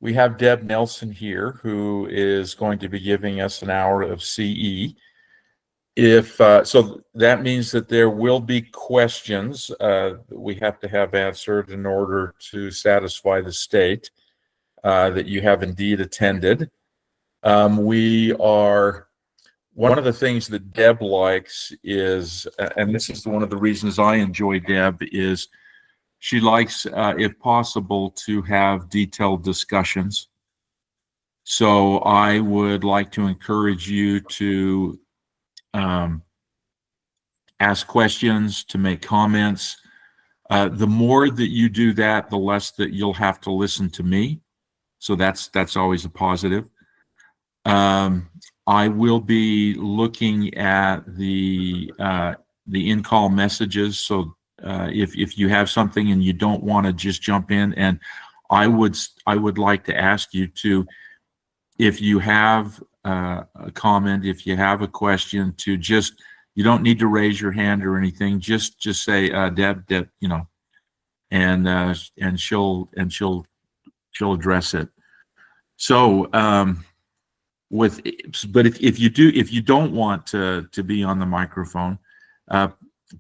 we have Deb Nelson here, who is going to be giving us an hour of CE. If so, that means that there will be questions we have to have answered in order to satisfy the state that you have indeed attended. We are one of the things that Deb likes is, and this is one of the reasons I enjoy Deb, is she likes, if possible, to have detailed discussions. So I would like to encourage you to ask questions, to make comments. The more that you do that, the less that you'll have to listen to me. So that's always a positive. I will be looking at the in-call messages. So if you have something and you don't want to just jump in, and I would like to ask you to, if you have a comment, if you have a question, to just, you don't need to raise your hand or anything. Just say Deb, and she'll address it. So but if you don't want to be on the microphone,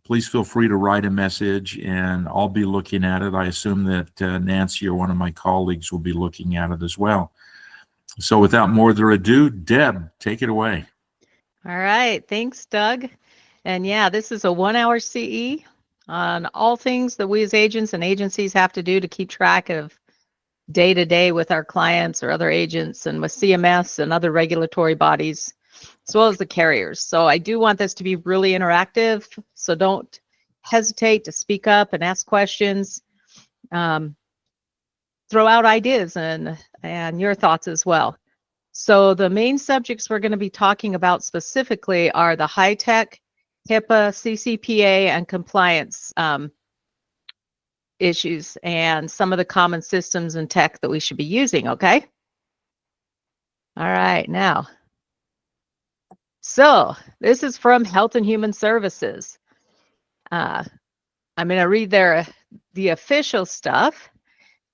please feel free to write a message and I'll be looking at it. I assume that Nancy or one of my colleagues will be looking at it as well. So without more ado, Deb, take it away. All right. Thanks, Doug. And yeah, this is a 1 hour CE on all things that we as agents and agencies have to do to keep track of day to day with our clients or other agents and with CMS and other regulatory bodies, as well as the carriers. So I do want this to be really interactive. So don't hesitate to speak up and ask questions. Throw out ideas and your thoughts as well. So the main subjects we're going to be talking about specifically are the high-tech, HIPAA, CCPA, and compliance issues and some of the common systems and tech that we should be using, okay? All right, now. So this is from Health and Human Services. I'm going to read the official stuff,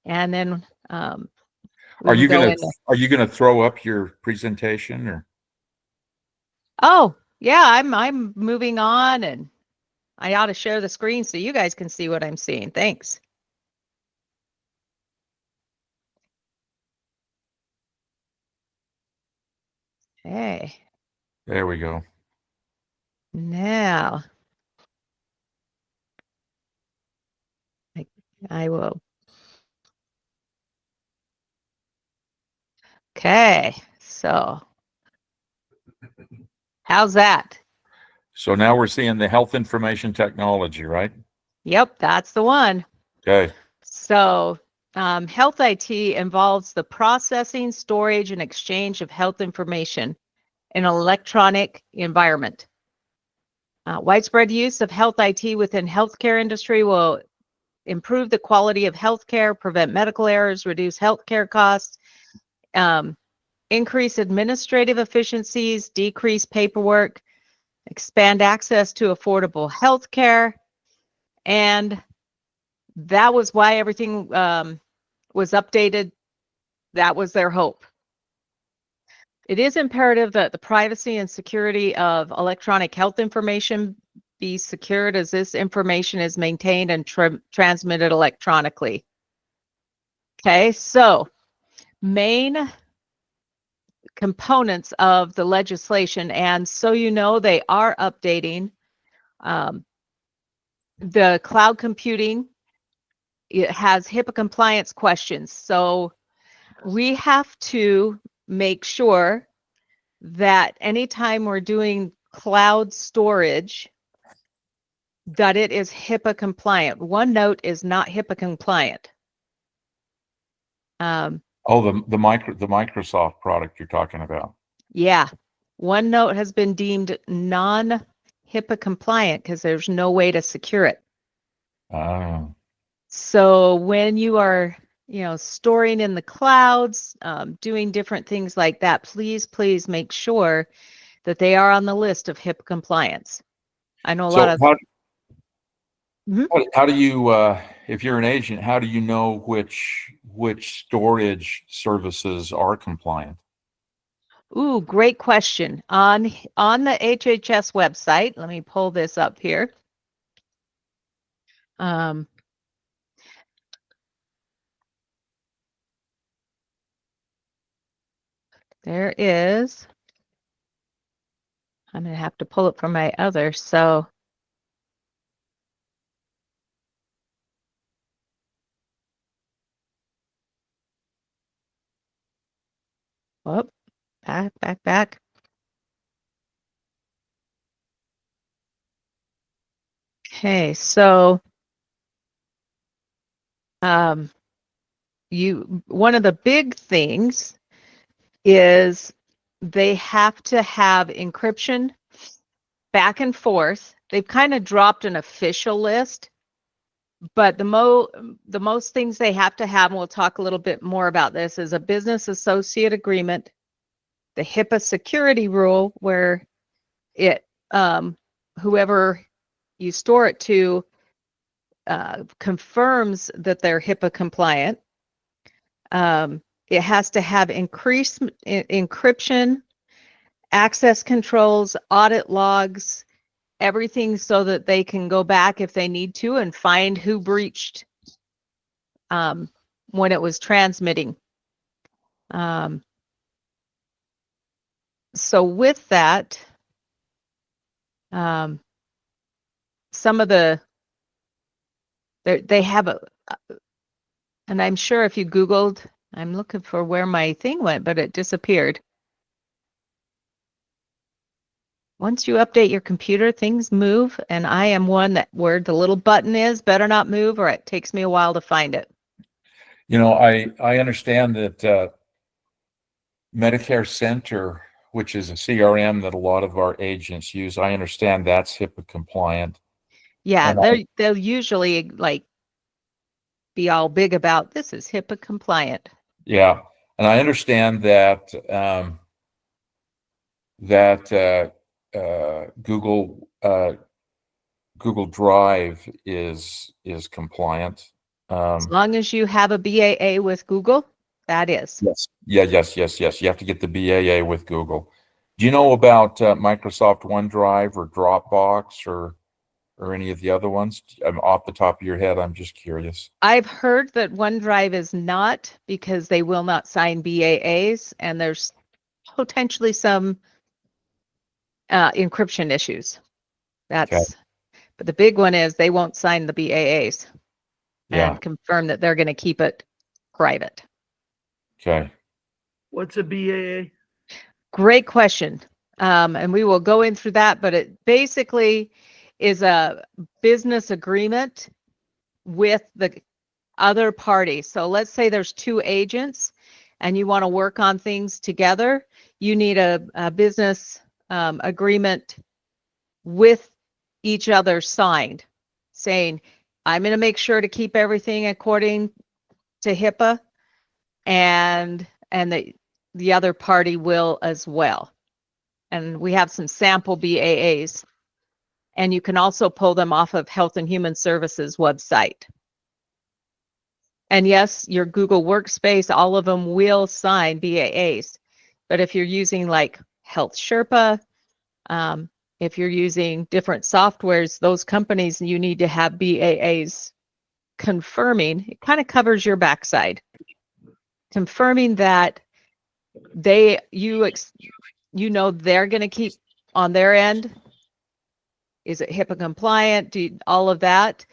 and then are you gonna throw up your presentation, or? Oh yeah, I'm moving on, and I ought to share the screen so you guys can see what I'm seeing. Thanks. Okay. There we go. Now, I will. Okay, so how's that? So now we're seeing the health information technology, right? Yep, that's the one. Okay. So health IT involves the processing, storage, and exchange of health information in an electronic environment. Widespread use of health IT within healthcare industry will improve the quality of healthcare, prevent medical errors, reduce healthcare costs, increase administrative efficiencies, decrease paperwork, expand access to affordable healthcare, and that was why everything was updated. That was their hope. It is imperative that the privacy and security of electronic health information be secured, as this information is maintained and transmitted electronically. Okay, so main components of the legislation, and so you know, they are updating the cloud computing. It has HIPAA compliance questions, so we have to make sure that anytime we're doing cloud storage, that it is HIPAA compliant. OneNote is not HIPAA compliant. Oh, the Microsoft product you're talking about. Yeah, OneNote has been deemed non-HIPAA compliant because there's no way to secure it. Oh. So when you are, storing in the clouds, doing different things like that, please make sure that they are on the list of HIPAA compliance. I know a lot of. How do you if you're an agent, how do you know which storage services are compliant? Ooh, great question. On the HHS website, let me pull this up here. There is, I'm going to have to pull it from my other, so. Whoop, back. Okay, so one of the big things is they have to have encryption back and forth. They've kind of dropped an official list, but the most things they have to have, and we'll talk a little bit more about this, is a business associate agreement, the HIPAA security rule, where it whoever you store it to confirms that they're HIPAA compliant. It has to have increased encryption, access controls, audit logs, everything, so that they can go back if they need to and find who breached when it was transmitting. So with that, some of they have a, and I'm sure if you Googled, I'm looking for where my thing went, but it disappeared. Once you update your computer, things move, and I am one that where the little button is better not move, or it takes me a while to find it. You know, I understand that Medicare Center, which is a CRM that a lot of our agents use, I understand that's HIPAA compliant. Yeah, they'll usually like be all big about this is HIPAA compliant. Yeah, and I understand that Google Drive is compliant. As long as you have a BAA with Google, that is. Yes. Yes. You have to get the BAA with Google. Do you know about Microsoft OneDrive or Dropbox or any of the other ones? Off the top of your head, I'm just curious. I've heard that OneDrive is not, because they will not sign BAAs, and there's potentially some encryption issues. But the big one is they won't sign the BAAs and confirm that they're going to keep it private. Okay. What's a BAA? Great question. And we will go in through that, but it basically is a business agreement with the other party. So let's say there's two agents and you want to work on things together. You need a business agreement with each other signed, saying, I'm going to make sure to keep everything according to HIPAA, and the other party will as well. And we have some sample BAAs, and you can also pull them off of Health and Human Services website. And yes, your Google Workspace, all of them will sign BAAs. But if you're using like Health Sherpa, if you're using different softwares, those companies, you need to have BAAs confirming, it kind of covers your backside, confirming that you know they're going to keep on their end. Is it HIPAA compliant? All of that,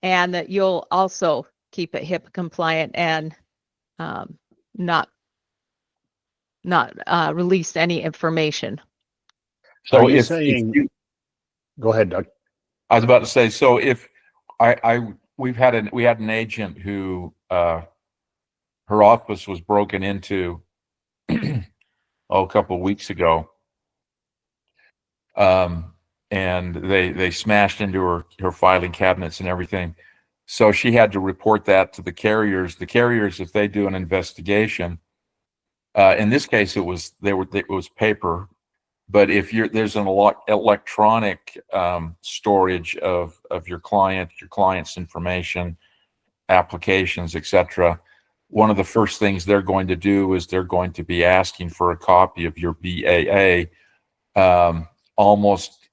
and that you'll also keep it HIPAA compliant and not release any information. So are you if saying? Go ahead, Doug. I was about to say, so if we had an agent who her office was broken into a couple of weeks ago, and they smashed into her filing cabinets and everything. So she had to report that to the carriers. The carriers, if they do an investigation, in this case it was paper, but if there's an electronic storage of your client's information, applications, etc., one of the first things they're going to do is they're going to be asking for a copy of your BAA. Almost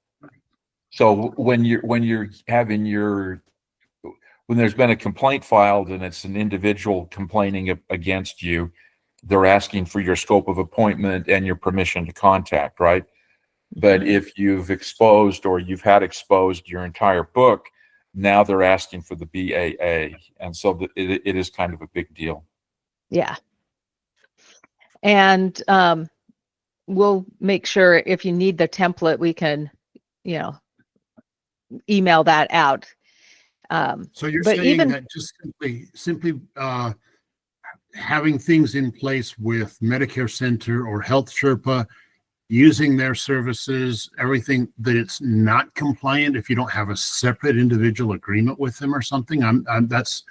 so when you're having when there's been a complaint filed and it's an individual complaining against you, they're asking for your scope of appointment and your permission to contact, right? But if you've exposed or you've had exposed your entire book, now they're asking for the BAA. And so it is kind of a big deal. Yeah. And we'll make sure if you need the template, we can, email that out. So you're but saying even- that just simply having things in place with Medicare Center or Health Sherpa, using their services, everything, that it's not compliant if you don't have a separate individual agreement with them or something. That's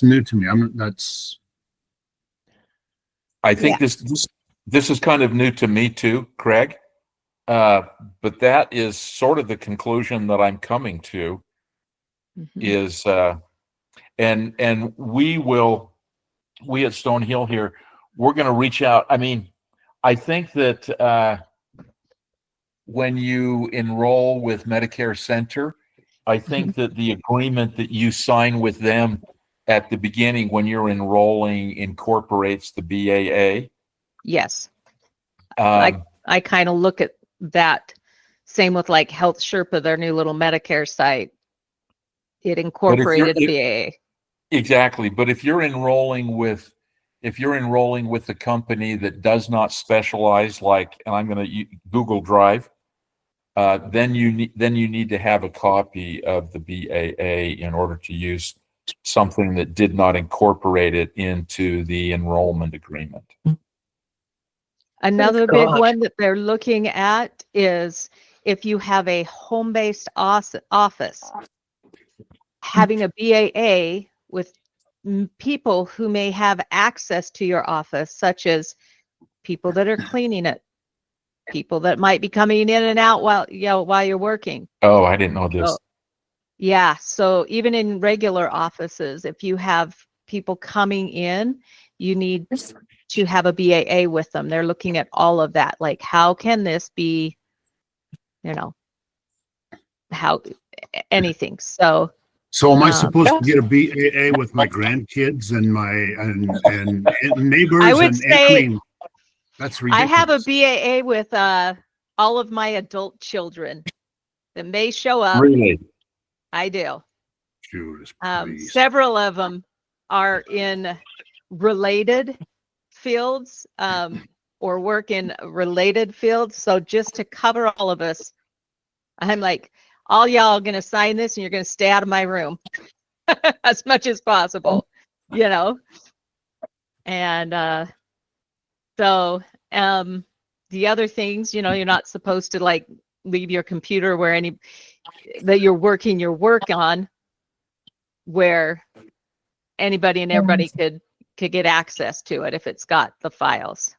new to me. I think this is kind of new to me too, Craig. But that is sort of the conclusion that I'm coming to. Is and we at Stonehill here, we're going to reach out. I mean, I think that when you enroll with Medicare Center, I think that the agreement that you sign with them at the beginning when you're enrolling incorporates the BAA. Yes. I kind of look at that. Same with like Health Sherpa, their new little Medicare site. It incorporated the BAA. Exactly. But if you're enrolling with a company that does not specialize, like, and I'm going to Google Drive, then you need to have a copy of the BAA in order to use something that did not incorporate it into the enrollment agreement. Another big one that they're looking at is if you have a home-based office, having a BAA with people who may have access to your office, such as people that are cleaning it, people that might be coming in and out while you're working. Oh, I didn't know this. So, yeah. So even in regular offices, if you have people coming in, you need to have a BAA with them. They're looking at all of that. Like, how can this be, how anything. So am I supposed to get a BAA with my grandkids and my and neighbors? I would say that's ridiculous. I have a BAA with all of my adult children that may show up. Really? I do. Judas, several of them are in related fields or work in related fields. So just to cover all of us, I'm like, all y'all are going to sign this and you're going to stay out of my room as much as possible, And so the other things, you're not supposed to like leave your computer where that you're working your work on, where anybody and everybody could get access to it if it's got the files.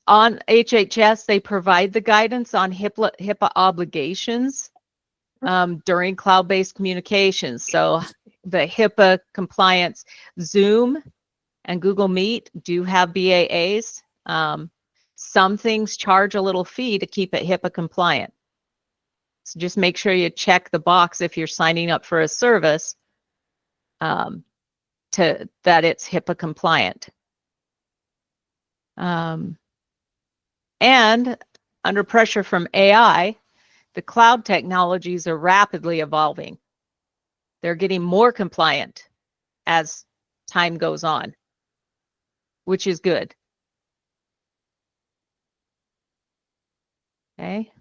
On HHS, they provide the guidance on HIPAA obligations during cloud-based communications. So the HIPAA compliance, Zoom and Google Meet do have BAAs. Some things charge a little fee to keep it HIPAA compliant. So just make sure you check the box if you're signing up for a service that it's HIPAA compliant. And under pressure from AI, the cloud technologies are rapidly evolving. They're getting more compliant as time goes on, which is good. Okay.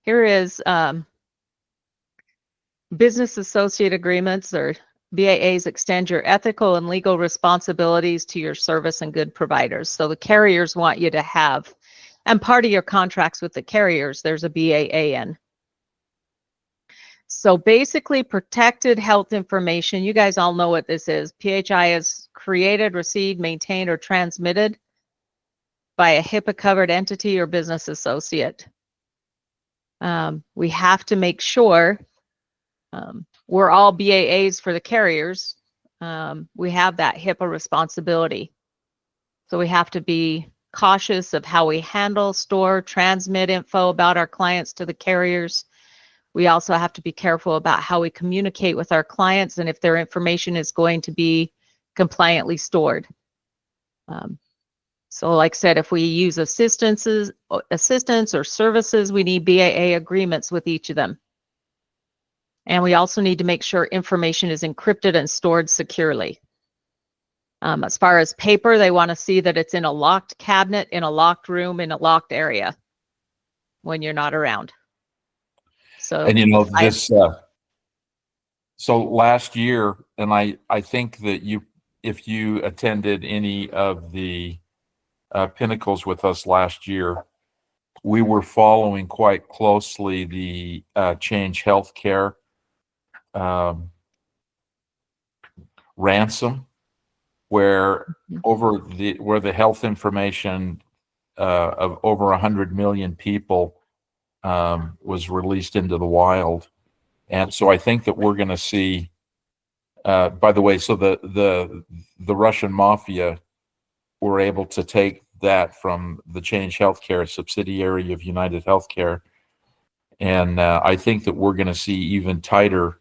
Here is business associate agreements, or BAAs, extend your ethical and legal responsibilities to your service and good providers. So the carriers want you to have, and part of your contracts with the carriers, there's a BAA in. So basically, protected health information, you guys all know what this is. PHI is created, received, maintained, or transmitted by a HIPAA-covered entity or business associate. We have to make sure We're all BAAs for the carriers. We have that HIPAA responsibility. So we have to be cautious of how we handle, store, transmit info about our clients to the carriers. We also have to be careful about how we communicate with our clients and if their information is going to be compliantly stored. So like I said, if we use assistance or services, we need BAA agreements with each of them. And we also need to make sure information is encrypted and stored securely. As far as paper, they want to see that it's in a locked cabinet, in a locked room, in a locked area when you're not around. So, And this, so last year, and I think that if you attended any of the Pinnacles with us last year, we were following quite closely the Change Healthcare ransom, where the health information of over 100 million people was released into the wild. And so I think that we're going to see, by the way, so the Russian mafia were able to take that from the Change Healthcare subsidiary of United Healthcare. And I think that we're going to see even tighter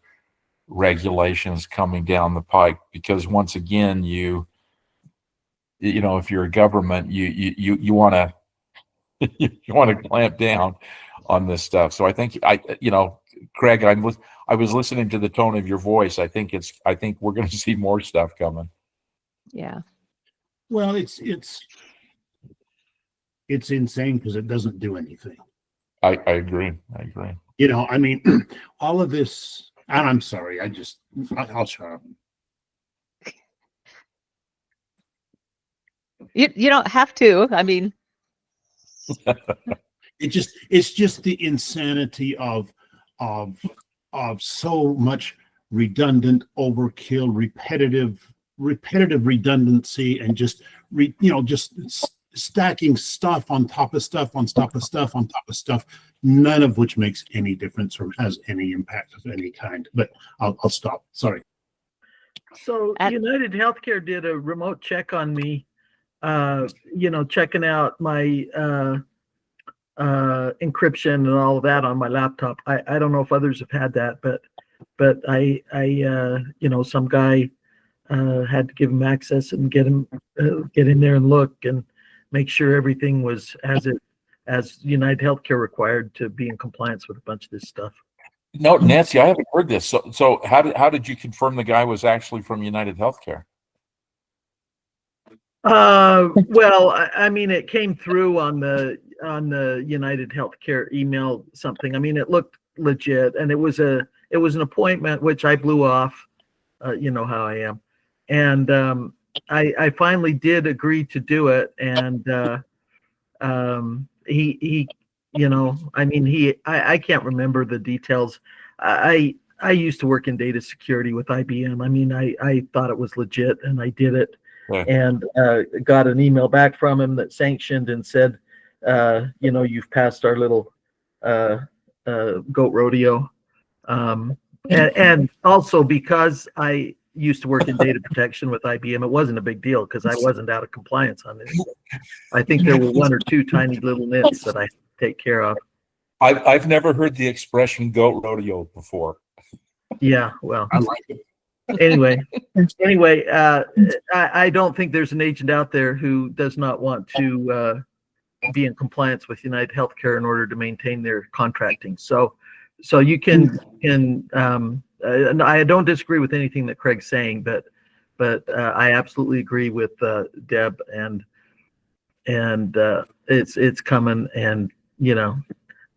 regulations coming down the pike, because once again, if you're a government, you want to you want to clamp down on this stuff. So I think Craig, I was listening to the tone of your voice. I think we're going to see more stuff coming. yeah. Well, it's insane because it doesn't do anything. I agree. I mean, all of this, and I'm sorry, I'll shut up. You don't have to. I mean, it's just the insanity of so much redundant overkill, repetitive redundancy, and just stacking stuff on top of stuff on top of stuff on top of stuff, none of which makes any difference or has any impact of any kind. But I'll stop. Sorry. So United Healthcare did a remote check on me, checking out my encryption and all of that on my laptop. I don't know if others have had that, but I some guy had to give him access and get in there and look and make sure everything was as United Healthcare required to be in compliance with a bunch of this stuff. No, Nancy, I haven't heard this. So how did you confirm the guy was actually from United Healthcare? Well, I mean, it came through on the United Healthcare email something. I mean, it looked legit, and it was an appointment which I blew off. You know how I am, and I finally did agree to do it, and he I can't remember the details. I used to work in data security with IBM. I mean, I thought it was legit, and I did it. Yeah. And got an email back from him that sanctioned and said, you've passed our little goat rodeo. And also because I used to work in data protection with IBM, it wasn't a big deal because I wasn't out of compliance on this. I think there were one or two tiny little nits that I take care of. I've never heard the expression goat rodeo before. Yeah, well, I like it. anyway, I don't think there's an agent out there who does not want to be in compliance with United Healthcare in order to maintain their contracting. So you can I don't disagree with anything that Craig's saying, but I absolutely agree with Deb, and it's coming, and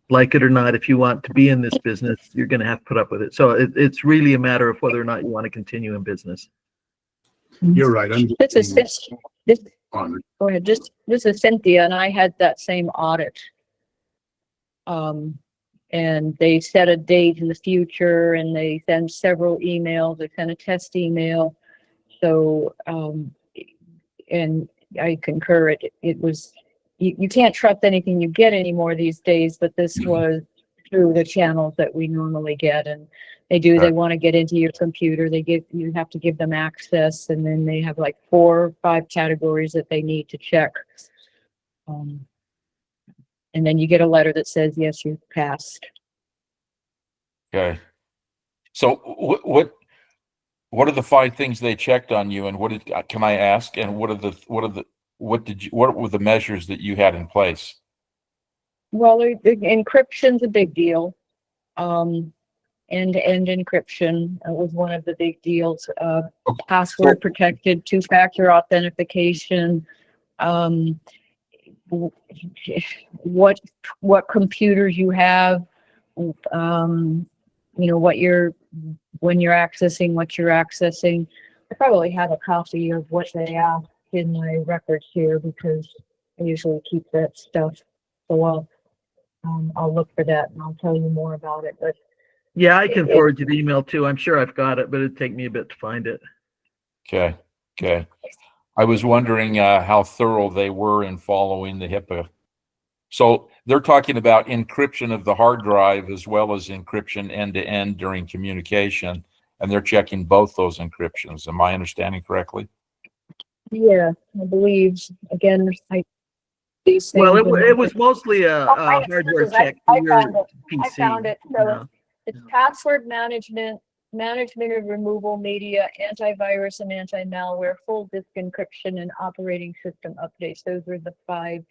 like it or not, if you want to be in this business, you're going to have to put up with it. So it's really a matter of whether or not you want to continue in business. You're right. This is go ahead. This is Cynthia, and I had that same audit. And they set a date in the future, and they send several emails. They send a test email. So, and I concur. It was. You can't trust anything you get anymore these days, but this was through the channels that we normally get. And they want to get into your computer. You have to give them access, and then they have like 4 or 5 categories that they need to check. And then you get a letter that says, yes, you've passed. Okay. So what are the 5 things they checked on you, and can I ask, and what were the measures that you had in place? Well, the encryption's a big deal. End-to-end encryption was one of the big deals. Password protected, 2-factor authentication. What computers you have. When you're accessing what you're accessing. I probably have a copy of what they asked in my records here, because I usually keep that stuff. So I'll look for that and I'll tell you more about it. But Yeah, I can forward you the email too. I'm sure I've got it, but it'd take me a bit to find it. Okay. I was wondering how thorough they were in following the HIPAA. So they're talking about encryption of the hard drive as well as encryption end-to-end during communication, and they're checking both those encryptions. Am I understanding correctly? yeah, I believe, again, these things. Well, it was mostly a I hardware check for your found it. PC. I found it. So it's password management and removal, media, antivirus and anti-malware, full disk encryption, and operating system updates. Those are the 5.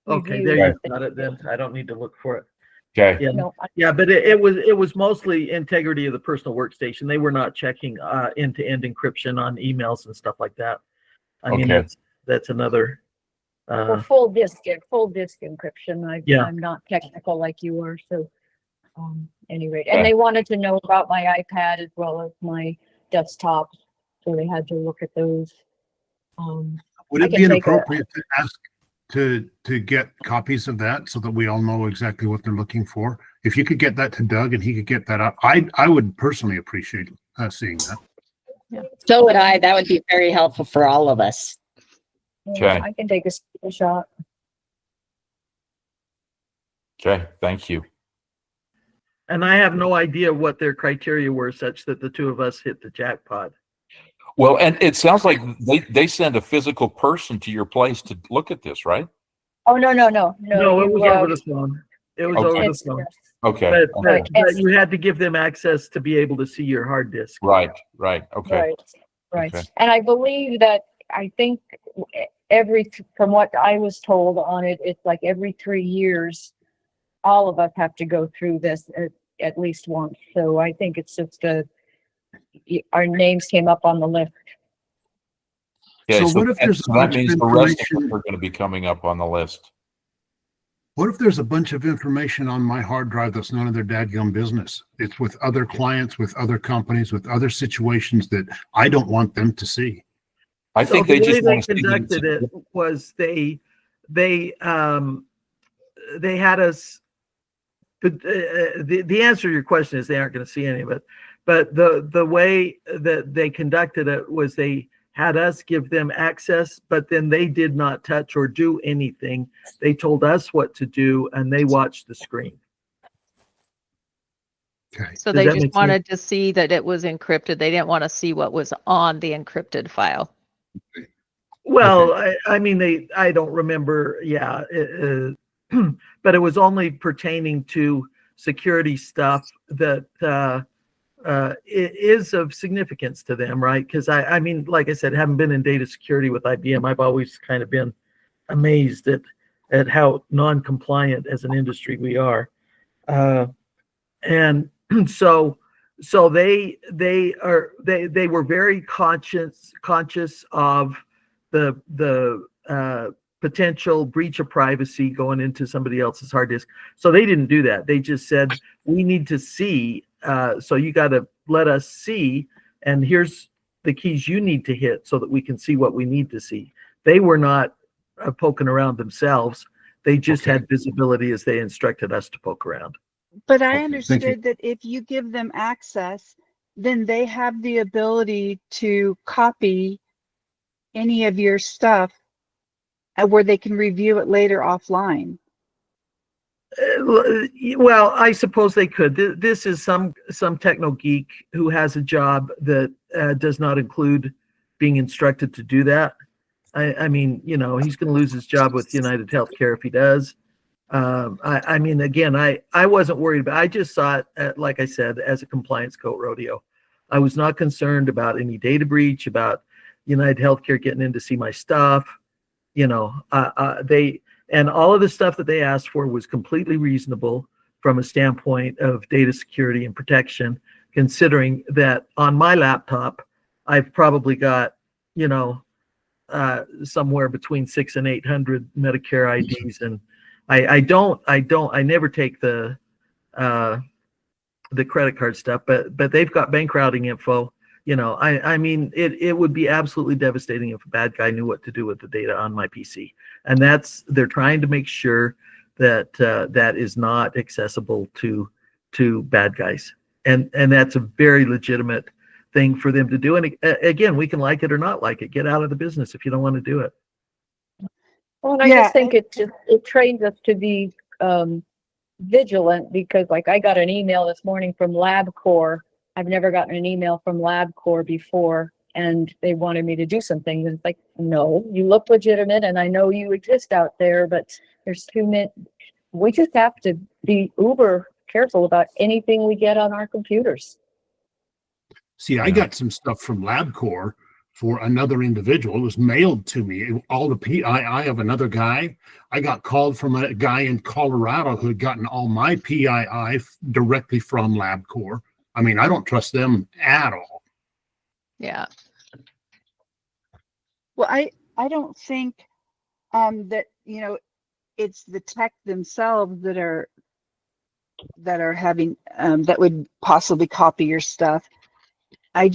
Okay, reviews there you that got it then. I don't need to look for it. Okay. Yeah, No, yeah, but it was mostly integrity of the personal workstation. They were not checking end-to-end encryption on emails and stuff like that. I mean, Okay. that's another. for full disk encryption. Yeah. I'm not technical like you are, so any rate. And they wanted to know about my iPad as well as my desktop, so they had to look at those. Would I it can be take inappropriate to ask to get copies of that so that we all know exactly what they're looking for? If you could get that to Doug and he could get that up, I would personally appreciate seeing that. So would I. That would be very helpful for all of us. Okay. I can take a screenshot. Okay. Thank you. And I have no idea what their criteria were such that the 2 of us hit the jackpot. Well, and it sounds like they send a physical person to your place to look at this, right? Oh, no. No, it was you, over the phone. It was Okay. over the it's- phone. Okay. But you had to give them access to be able to see your hard disk. Right. Okay. Right. Okay. And I believe that, I think from what I was told on it, it's like every 3 years, all of us have to go through this at least once. So I think it's just our names came up on the list. Okay, So what if there's a that bunch of means the rest of them information- are going to be coming up on the list. What if there's a bunch of information on my hard drive that's none of their dadgum business? It's with other clients, with other companies, with other situations that I don't want them to see. I think So they the way just they want to see conducted it was they had us. But the answer to your question is they aren't going to see any of it. But the way that they conducted it was they had us give them access, but then they did not touch or do anything. They told us what to do, and they watched the screen. Okay. So Does they that just make sense? wanted to see that it was encrypted. They didn't want to see what was on the encrypted file. Well, I mean, I don't remember. Yeah. But it was only pertaining to security stuff that is of significance to them, right? Because I mean, like I said, haven't been in data security with IBM. I've always kind of been amazed at how non-compliant as an industry we are. And so they were very conscious of the potential breach of privacy going into somebody else's hard disk. So they didn't do that. They just said, we need to see, so you got to let us see, and here's the keys you need to hit so that we can see what we need to see. They were not poking around themselves. They just had visibility as they instructed us to poke around. But I Okay, thank you. understood that if you give them access, then they have the ability to copy any of your stuff where they can review it later offline. Well, I suppose they could. This is some techno geek who has a job that does not include being instructed to do that. I mean, you know, he's going to lose his job with United Healthcare if he does. I mean, again, I wasn't worried about. I just saw it, like I said, as a compliance goat rodeo. I was not concerned about any data breach, about United Healthcare getting in to see my stuff. You know, and all of the stuff that they asked for was completely reasonable from a standpoint of data security and protection, considering that on my laptop, I've probably got, you know, somewhere between 600 and 800 Medicare IDs. And I never take the credit card stuff, but they've got bank routing info. You know, I mean, it would be absolutely devastating if a bad guy knew what to do with the data on my PC. And they're trying to make sure that that is not accessible to bad guys. And that's a very legitimate thing for them to do. And again, we can like it or not like it. Get out of the business if you don't want to do it. Well, and I Yeah, just think it trains us to be vigilant, because like I got an email this morning from LabCorp. I've never gotten an email from LabCorp before, and they wanted me to do something. And it's like, no, you look legitimate and I know you exist out there, but there's too many. We just have to be uber careful about anything we get on our computers. See, I got some stuff from LabCorp for another individual. It was mailed to me. All the PII of another guy. I got called from a guy in Colorado who had gotten all my PII directly from LabCorp. I mean, I don't trust them at all. Yeah. Well, I don't think that, you know, it's the tech themselves that are having that would possibly copy your stuff. I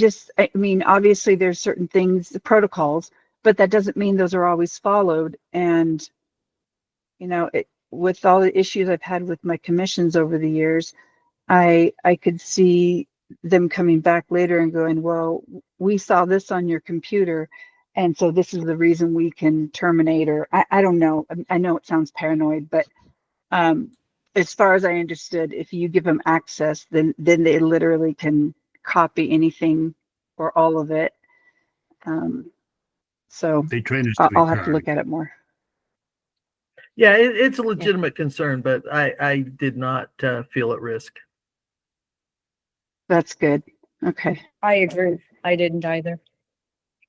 mean, obviously there's certain things, the protocols, but that doesn't mean those are always followed. And, you know, with all the issues I've had with my commissions over the years, I could see them coming back later and going, well, we saw this on your computer, and so this is the reason we can terminate, or I don't know. I know it sounds paranoid, but as far as I understood, if you give them access, then they literally can copy anything or all of it. So They train us to be I'll have to kind. look at it more. Yeah, it's a legitimate concern, but I did not feel at risk. That's good. Okay. I agree. I didn't either.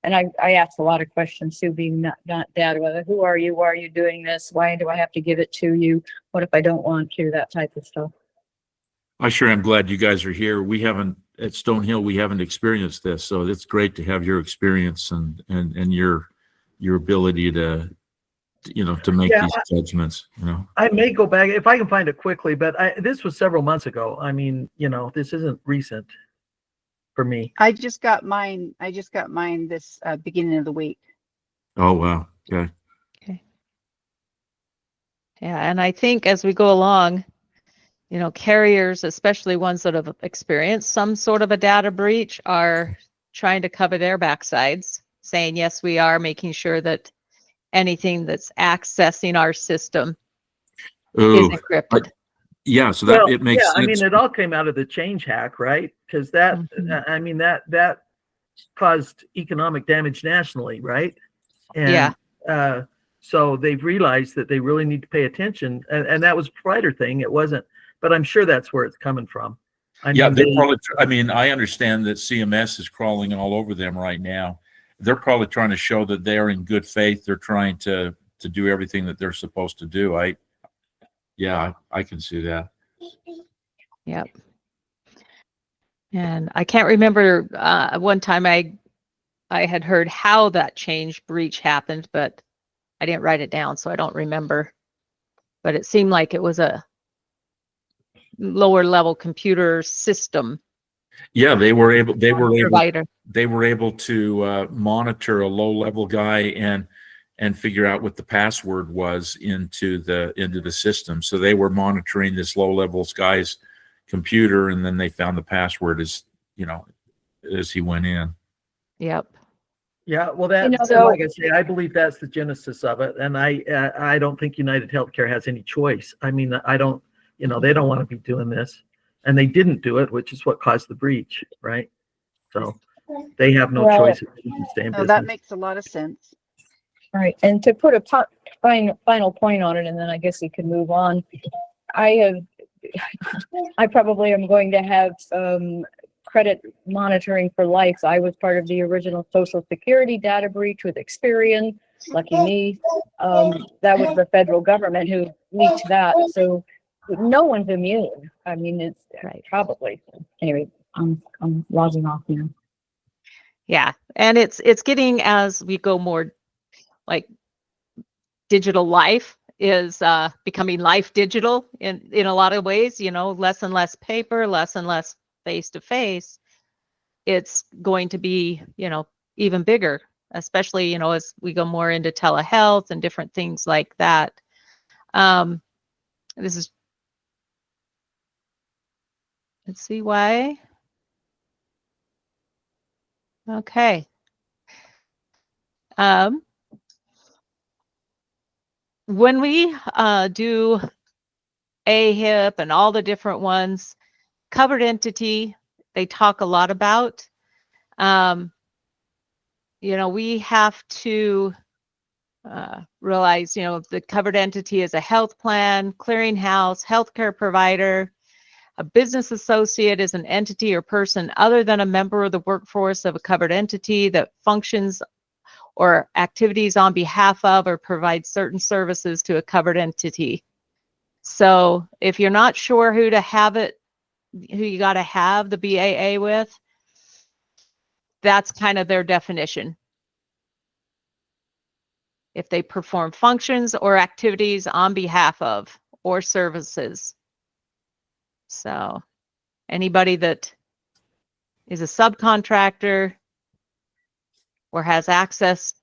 And I asked a lot of questions too, being not dad, whether who are you? Why are you doing this? Why do I have to give it to you? What if I don't want to? That type of stuff. I sure am glad you guys are here. We haven't at Stonehill, we haven't experienced this, so it's great to have your experience and your ability to, you know, to make these judgments. You know, I may go back if I can find it quickly, but this was several months ago. I mean, you know, this isn't recent for me. I just got mine this beginning of the week. oh wow, okay. Yeah. And I think as we go along, you know, carriers, especially ones that have experienced some sort of a data breach, are trying to cover their backsides, saying, yes, we are making sure that anything that's accessing our system is Ooh, encrypted. yeah, so that it makes yeah, sense. I mean, it all came out of the change hack, right? Because that, Mhm. I mean, that caused economic damage nationally, right? And, Yeah. so they've realized that they really need to pay attention, and that was a provider thing. It wasn't, but I'm sure that's where it's coming from. I Yeah, mean, they're probably. I mean, I understand that CMS is crawling all over them right now. They're probably trying to show that they are in good faith. They're trying to do everything that they're supposed to do. I can see that. Yep. And I can't remember one time I had heard how that change breach happened, but I didn't write it down, so I don't remember. But it seemed like it was a lower level computer system Yeah, they were able. provider. They were able to monitor a low level guy and figure out what the password was into the system. So they were monitoring this low level guy's computer, and then they found the password as he went in. Yep. Yeah, well, that, know, and so- like I say, I believe that's the genesis of it, and I don't think United Healthcare has any choice. I mean, I don't, you know, they don't want to be doing this, and they didn't do it, which is what caused the breach, right? So they have no Well- choice if they can stay in No, that business. makes a lot of sense. Right, and to put a final point on it, and then I guess we can move on. I probably am going to have credit monitoring for life. I was part of the original Social Security data breach with Experian. Lucky me. That was the federal government who leaked that. So no one's immune. I mean, it's Right. probably. Anyway, I'm logging off now. Yeah, and it's getting, as we go more like digital life is becoming life digital in a lot of ways, you know, less and less paper, less and less face to face. It's going to be, you know, even bigger, especially, you know, as we go more into telehealth and different things like that. This is, let's see why. Okay. When we do AHIP and all the different ones, covered entity, they talk a lot about. You know, we have to realize, you know, the covered entity is a health plan, clearinghouse, healthcare provider. A business associate is an entity or person other than a member of the workforce of a covered entity that functions or activities on behalf of or provides certain services to a covered entity. So if you're not sure who to have it, who you got to have the BAA with, that's kind of their definition. If they perform functions or activities on behalf of or services. So anybody that is a subcontractor or has access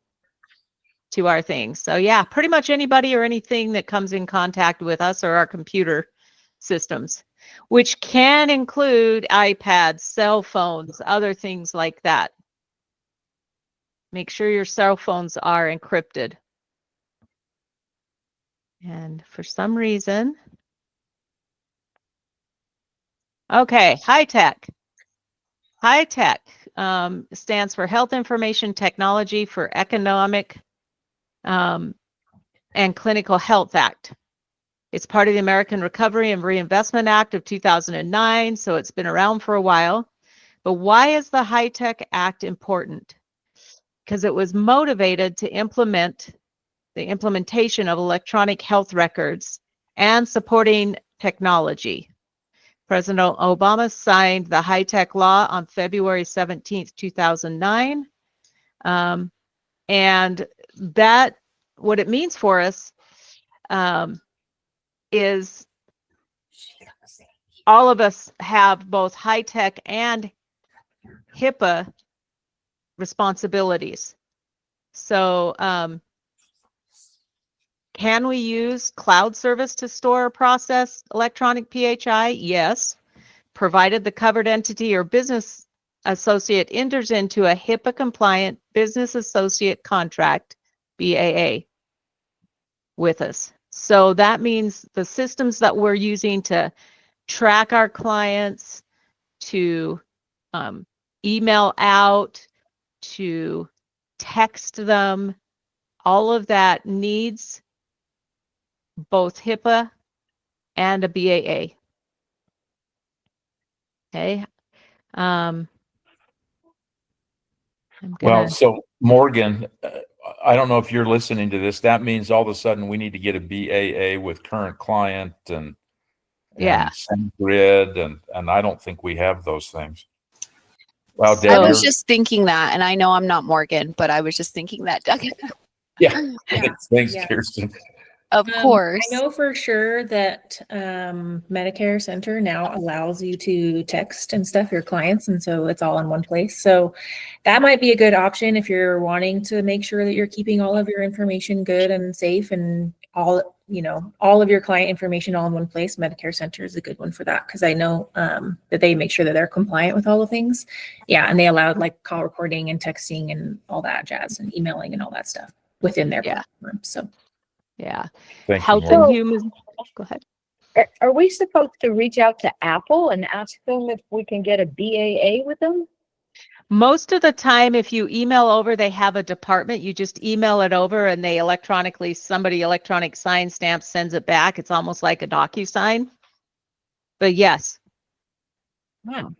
to our things. So yeah, pretty much anybody or anything that comes in contact with us or our computer systems, which can include iPads, cell phones, other things like that. Make sure your cell phones are encrypted. And for some reason, okay, HITECH. HITECH stands for Health Information Technology for Economic and Clinical Health Act. It's part of the American Recovery and Reinvestment Act of 2009, so it's been around for a while. But why is the HITECH Act important? Because it was motivated to implement the implementation of electronic health records and supporting technology. President Obama signed the HITECH law on February 17th, 2009. And that, what it means for us is all of us have both HITECH and HIPAA responsibilities. So can we use cloud service to store or process electronic PHI? Yes, provided the covered entity or business associate enters into a HIPAA compliant business associate contract, BAA, with us. So that means the systems that we're using to track our clients, to email out, to text them, all of that needs both HIPAA and a BAA. Okay. Well, so Morgan, I don't know if you're listening to this. That means all of a sudden we need to get a BAA with current client and Yeah. SendGrid, and I don't think we have those things. Wow, So- Deb, I was you're- just thinking that, and I know I'm not Morgan, but I was just thinking that, Doug. yeah. Yeah, Thanks, yeah. Kirsten. Of course. I know for sure that Medicare Center now allows you to text and stuff your clients, and so it's all in one place. So that might be a good option if you're wanting to make sure that you're keeping all of your information good and safe and all all of your client information all in one place, Medicare Center is a good one for that, because I know that they make sure that they're compliant with all the things. Yeah, and they allowed like call recording and texting and all that jazz and emailing and all that stuff within their Yeah. platform. So Yeah. Thank you, Health Lori. and Human. Go ahead. Are we supposed to reach out to Apple and ask them if we can get a BAA with them? Most of the time, if you email over, they have a department. You just email it over and they somebody electronic sign stamp sends it back. It's almost like a DocuSign. But yes, Wow.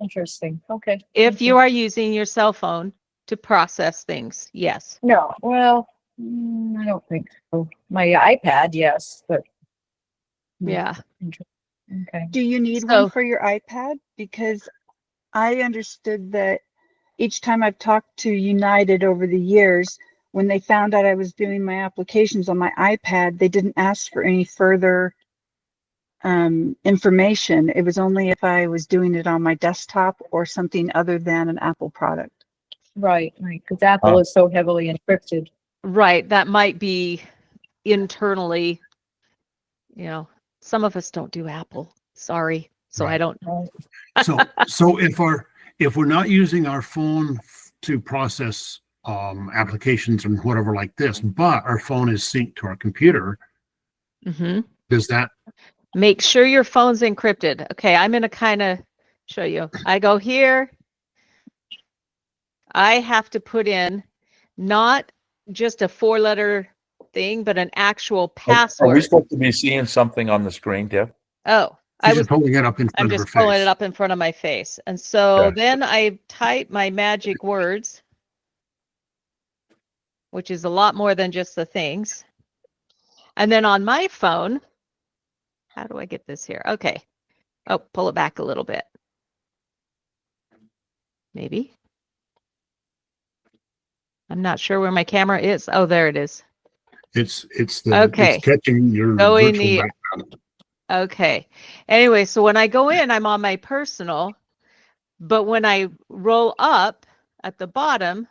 Interesting. Okay. if Thank you are using your cell phone to process things, yes. No, well, I don't think so. My iPad, yes, but. Yeah. Okay. Do you need So- one for your iPad? Because I understood that each time I've talked to United over the years, when they found out I was doing my applications on my iPad, they didn't ask for any further information. It was only if I was doing it on my desktop or something other than an Apple product. Right, because Apple is so heavily encrypted. Right. That might be internally, some of us don't do Apple. Sorry. So I Right. don't. So if we're not using our phone to process applications and whatever like this, but our phone is synced to our computer, Mhm. does that? Make sure your phone's encrypted. Okay, I'm going to kind of show you. I go here. I have to put in not just a 4-letter thing, but an actual Are we password. supposed to be seeing something on the screen, Deb? Oh, She's just holding it up in I'm front of her just pulling face. it up in front of my face. And so Okay. then I type my magic words, which is a lot more than just the things. And then on my phone, how do I get this here? Okay. Oh, pull it back a little bit. Maybe. I'm not sure where my camera is. Oh, there it is. It's Okay. it's catching your Go in virtual the- background. Okay. Anyway, so when I go in, I'm on my personal, but when I roll up at the bottom,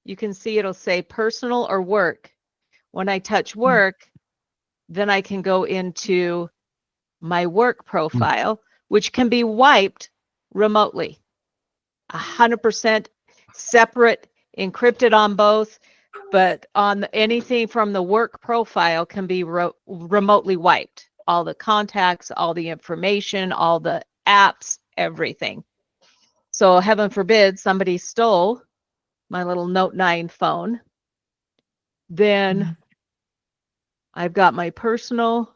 you can see it'll say personal or work. When I touch work, then I can go into my work profile, which can be wiped remotely. 100% separate, encrypted on both, but on anything from the work profile can be remotely wiped. All the contacts, all the information, all the apps, everything. So heaven forbid somebody stole my little Note 9 phone. Then I've got my personal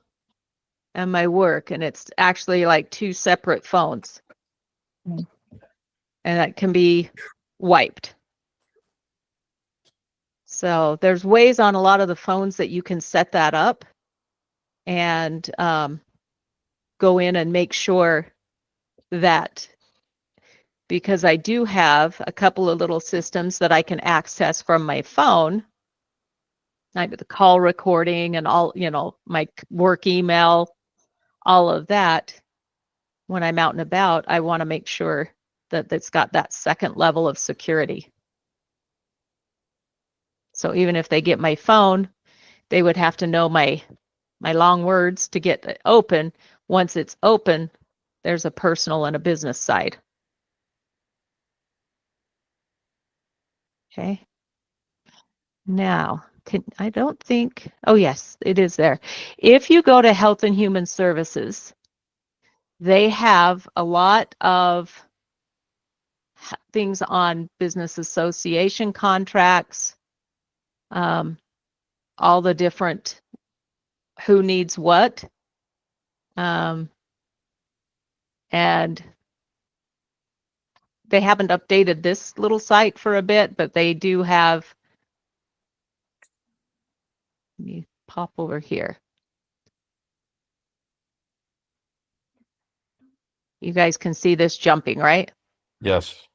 and my work, and it's actually like 2 separate phones. And that can be wiped. So there's ways on a lot of the phones that you can set that up and go in and make sure that, because I do have a couple of little systems that I can access from my phone, like the call recording and all, my work email, all of that. When I'm out and about, I want to make sure that it's got that second level of security. So even if they get my phone, they would have to know my long words to get it open. Once it's open, there's a personal and a business side. Okay. Now, I don't think, oh yes, it is there. If you go to Health and Human Services, they have a lot of things on business association contracts, all the different who needs what. And they haven't updated this little site for a bit, but they do have, let me pop over here. You guys can see this jumping, right? Yes.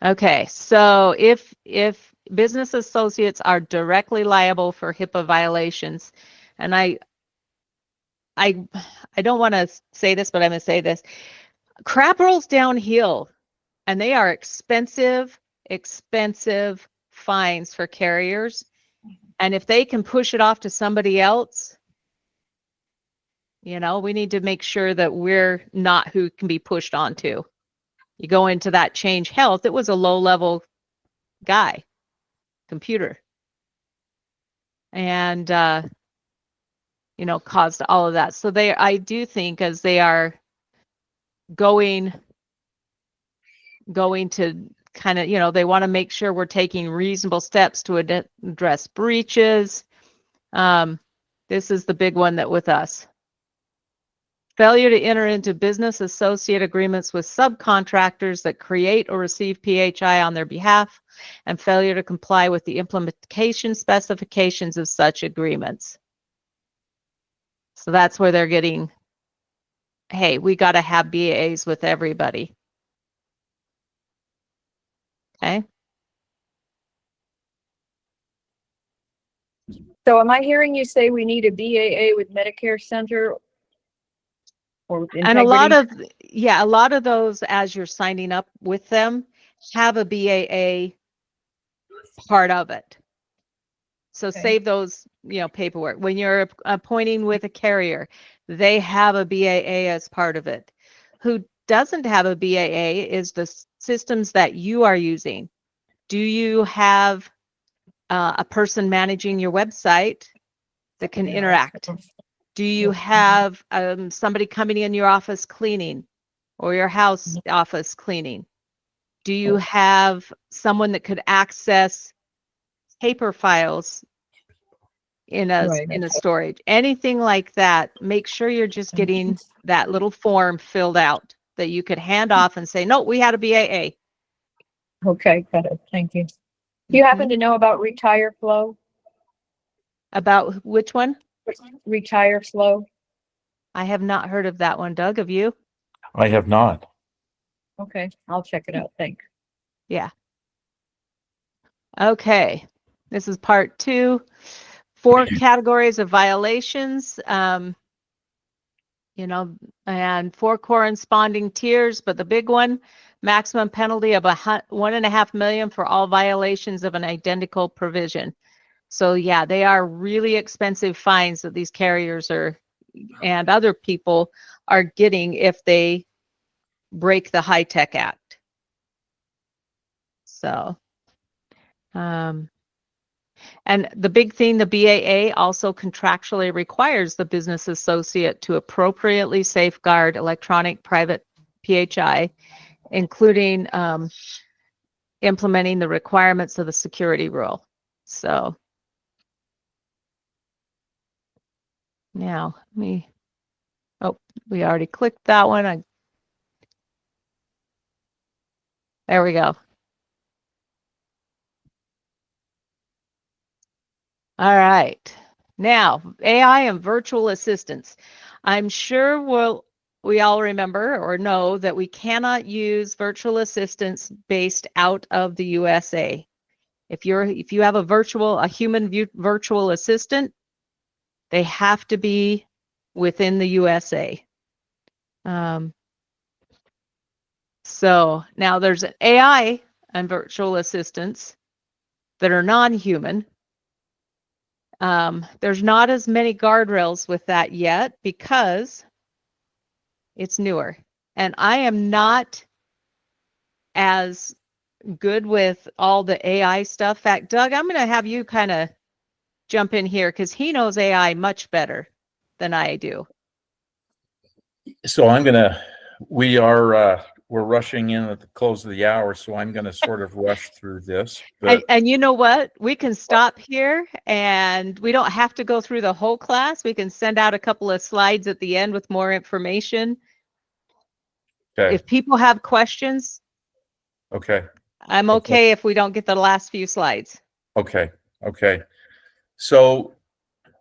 Okay, so if business associates are directly liable for HIPAA violations, and I don't want to say this, but I'm going to say this. Crap rolls downhill, and they are expensive fines for carriers. And if they can push it off to somebody else, We need to make sure that we're not who can be pushed onto. You go into that Change Health, it was a low-level guy, computer. And, caused all of that. So I do think as they are going to kind of, they want to make sure we're taking reasonable steps to address breaches. This is the big one that with us. Failure to enter into business associate agreements with subcontractors that create or receive PHI on their behalf, and failure to comply with the implementation specifications of such agreements. So that's where they're getting, hey, we got to have BAs with everybody. Okay. So am I hearing you say we need a BAA with Medicare Center? Or And a lot Integrity? of, a lot of those, as you're signing up with them, have a BAA part of it. So Okay. save those, paperwork. When you're appointing with a carrier, they have a BAA as part of it. Who doesn't have a BAA is the systems that you are using. Do you have a person managing your website that can interact? Do you have somebody coming in your office cleaning or your house office cleaning? Do you have someone that could access paper files in a storage? Anything like that, make sure you're just getting that little form filled out that you could hand off and say, no, we had a BAA. Okay, got it. Thank you. Do you happen to know about Retire Flow? About which one? Retire Flow? I have not heard of that one. Doug, have you? I have not. Okay, I'll check it out. Thanks. Yeah. Okay. This is part 2. 4 categories of violations, and 4 corresponding tiers, but the big one, maximum penalty of $1.5 million for all violations of an identical provision. So yeah, they are really expensive fines that these carriers and other people are getting if they break the HITECH Act. So, and the big thing, the BAA also contractually requires the business associate to appropriately safeguard electronic private PHI, including implementing the requirements of the security rule. So now we already clicked that one. There we go. All right. Now, AI and virtual assistants. I'm sure we all remember or know that we cannot use virtual assistants based out of the USA. If you have a human virtual assistant, they have to be within the USA. So now there's an AI and virtual assistants that are non-human. There's not as many guardrails with that yet because it's newer. And I am not as good with all the AI stuff. In fact, Doug, I'm going to have you kind of jump in here because he knows AI much better than I do. So we're rushing in at the close of the hour, so I'm going to sort of rush through this. But And you know what? We can stop here and we don't have to go through the whole class. We can send out a couple of slides at the end with more information. okay, If people have questions, okay, I'm okay if we don't get the last few slides. okay. So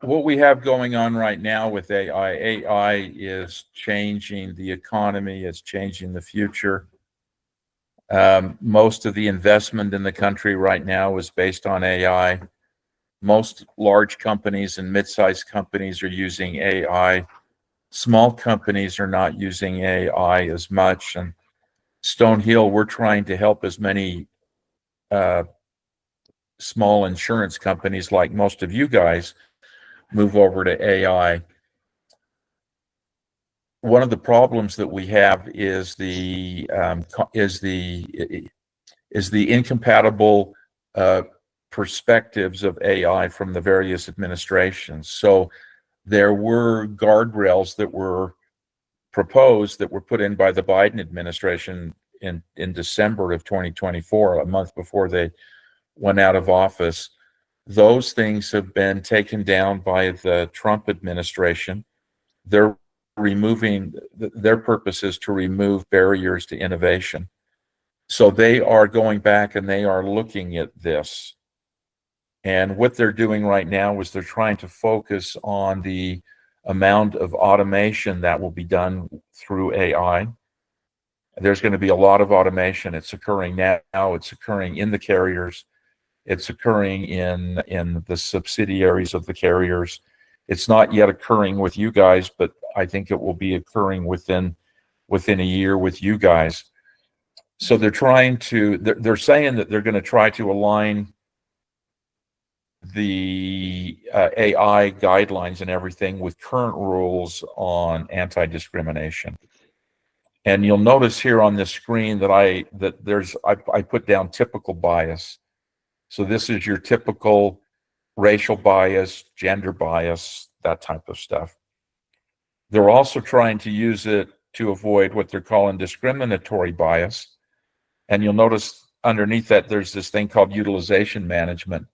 what we have going on right now with AI is changing the economy, it's changing the future. Most of the investment in the country right now is based on AI. Most large companies and mid-sized companies are using AI. Small companies are not using AI as much. And Stonehill, we're trying to help as many small insurance companies like most of you guys move over to AI. one of the problems that we have is the incompatible perspectives of AI from the various administrations. So there were guardrails that were proposed that were put in by the Biden administration in December of 2024, a month before they went out of office. Those things have been taken down by the Trump administration. They're removing, their purpose is to remove barriers to innovation. So they are going back and they are looking at this. And what they're doing right now is they're trying to focus on the amount of automation that will be done through AI. There's going to be a lot of automation. It's occurring now. It's occurring in the carriers. It's occurring in the subsidiaries of the carriers. It's not yet occurring with you guys, but I think it will be occurring within a year with you guys. So they're saying that they're going to try to align the AI guidelines and everything with current rules on anti-discrimination. And you'll notice here on this screen that I put down typical bias. So this is your typical racial bias, gender bias, that type of stuff. They're also trying to use it to avoid what they're calling discriminatory bias. And you'll notice underneath that there's this thing called utilization management.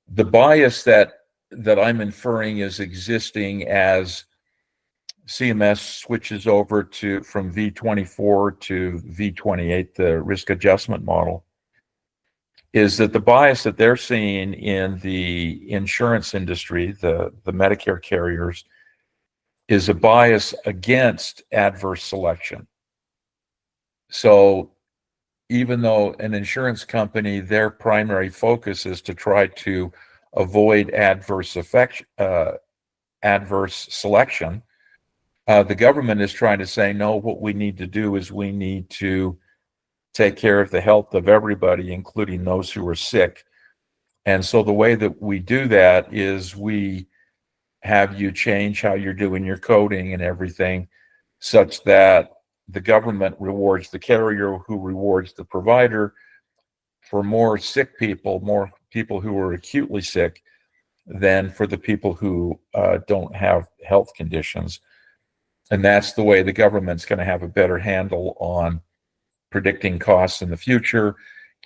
The bias that I'm inferring is existing as CMS switches over from V24 to V28, the risk adjustment model, is that the bias that they're seeing in the insurance industry, the Medicare carriers, is a bias against adverse selection. So even though an insurance company, their primary focus is to try to avoid adverse selection, the government is trying to say, no, what we need to do is we need to take care of the health of everybody, including those who are sick. And so the way that we do that is we have you change how you're doing your coding and everything such that the government rewards the carrier, who rewards the provider for more sick people, more people who are acutely sick, than for the people who don't have health conditions. And that's the way the government's going to have a better handle on predicting costs in the future.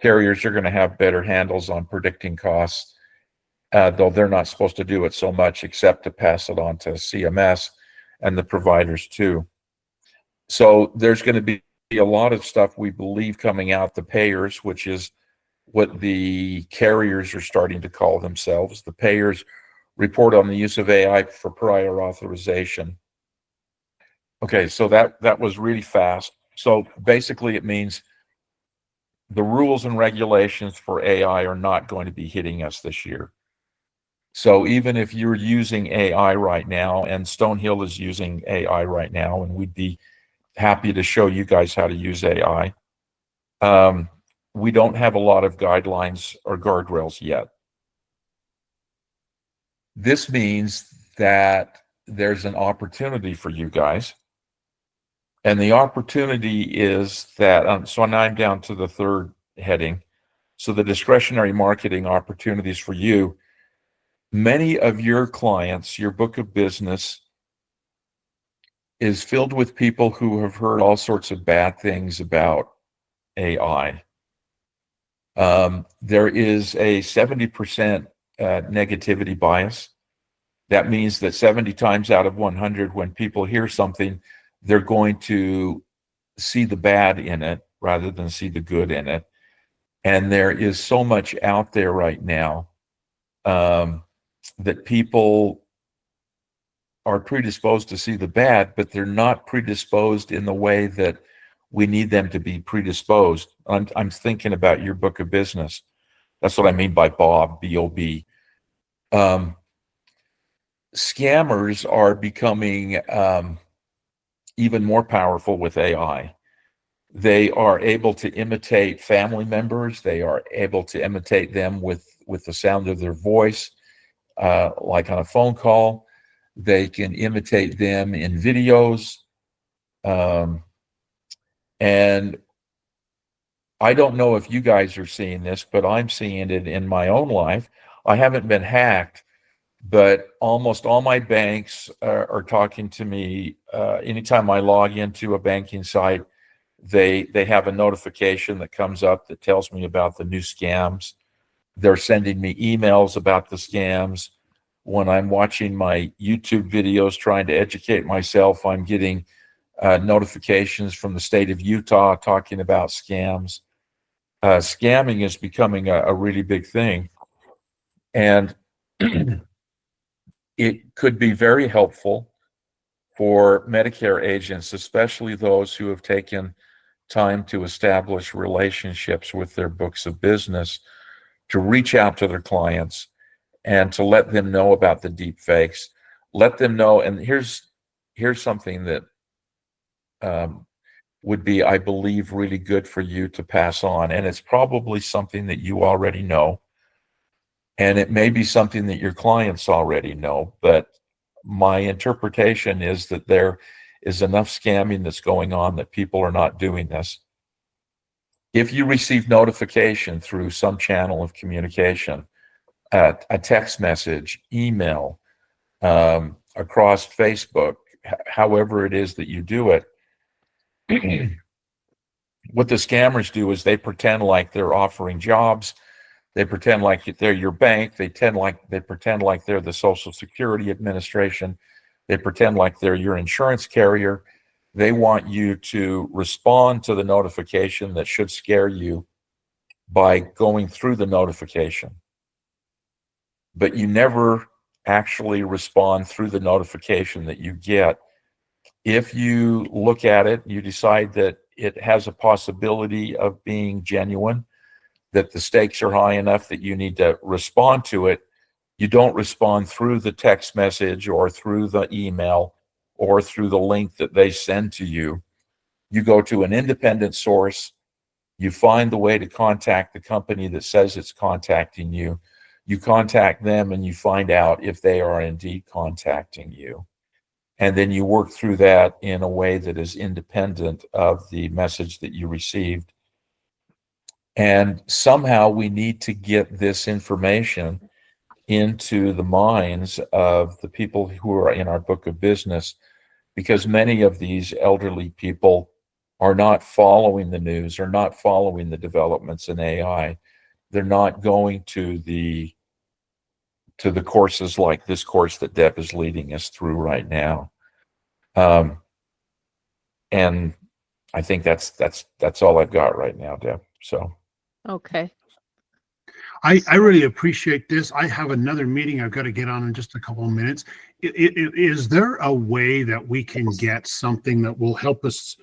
Carriers are going to have better handles on predicting costs, though they're not supposed to do it so much except to pass it on to CMS and the providers too. So there's going to be a lot of stuff we believe coming out the payers, which is what the carriers are starting to call themselves. The payers report on the use of AI for prior authorization. Okay, so that was really fast. So basically it means the rules and regulations for AI are not going to be hitting us this year. So even if you're using AI right now, and Stonehill is using AI right now, and we'd be happy to show you guys how to use AI, we don't have a lot of guidelines or guardrails yet. This means that there's an opportunity for you guys. And the opportunity is that, so now I'm down to the third heading. So the discretionary marketing opportunities for you. Many of your clients, your book of business, is filled with people who have heard all sorts of bad things about AI. There is a 70% negativity bias. That means that 70 times out of 100, when people hear something, they're going to see the bad in it rather than see the good in it. And there is so much out there right now that people are predisposed to see the bad, but they're not predisposed in the way that we need them to be predisposed. I'm thinking about your book of business. That's what I mean by Bob, B-O-B. Scammers are becoming even more powerful with AI. They are able to imitate family members. They are able to imitate them with the sound of their voice, like on a phone call. They can imitate them in videos. And I don't know if you guys are seeing this, but I'm seeing it in my own life. I haven't been hacked, but almost all my banks are talking to me. Anytime I log into a banking site, they have a notification that comes up that tells me about the new scams. They're sending me emails about the scams. When I'm watching my YouTube videos trying to educate myself, I'm getting notifications from the state of Utah talking about scams. Scamming is becoming a really big thing. And it could be very helpful for Medicare agents, especially those who have taken time to establish relationships with their books of business, to reach out to their clients and to let them know about the deep fakes. Let them know, and here's something that would be, I believe, really good for you to pass on. And it's probably something that you already know. And it may be something that your clients already know, but my interpretation is that there is enough scamming that's going on that people are not doing this. If you receive notification through some channel of communication, a text message, email, across Facebook, however it is that you do it, what the scammers do is they pretend like they're offering jobs. They pretend like they're your bank. They pretend like they're the Social Security Administration. They pretend like they're your insurance carrier. They want you to respond to the notification that should scare you by going through the notification. But you never actually respond through the notification that you get. If you look at it, you decide that it has a possibility of being genuine, that the stakes are high enough that you need to respond to it, you don't respond through the text message or through the email or through the link that they send to you. You go to an independent source. You find the way to contact the company that says it's contacting you. You contact them and you find out if they are indeed contacting you. And then you work through that in a way that is independent of the message that you received. And somehow we need to get this information into the minds of the people who are in our book of business, because many of these elderly people are not following the news, are not following the developments in AI. They're not going to the courses like this course that Deb is leading us through right now. And I think that's all I've got right now, Deb. So. Okay. I really appreciate this. I have another meeting I've got to get on in just a couple of minutes. Is there a way that we can get something that will help us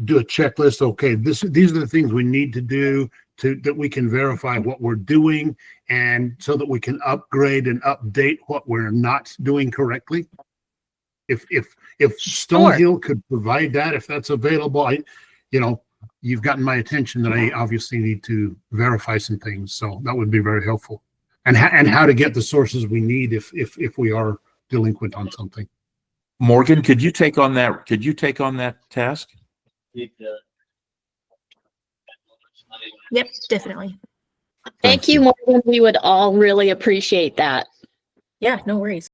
do a checklist? Okay, these are the things we need to do that we can verify what we're doing, and so that we can upgrade and update what we're not doing correctly? If Stonehill could provide that, if that's available, you've gotten my attention that I obviously need to verify some things, so that would be very helpful. And how to get the sources we need if we are delinquent on something. Morgan, could you take on that? Could you take on that task? Yep, definitely. Thank you, Morgan. We would all really appreciate that. Yeah, no worries.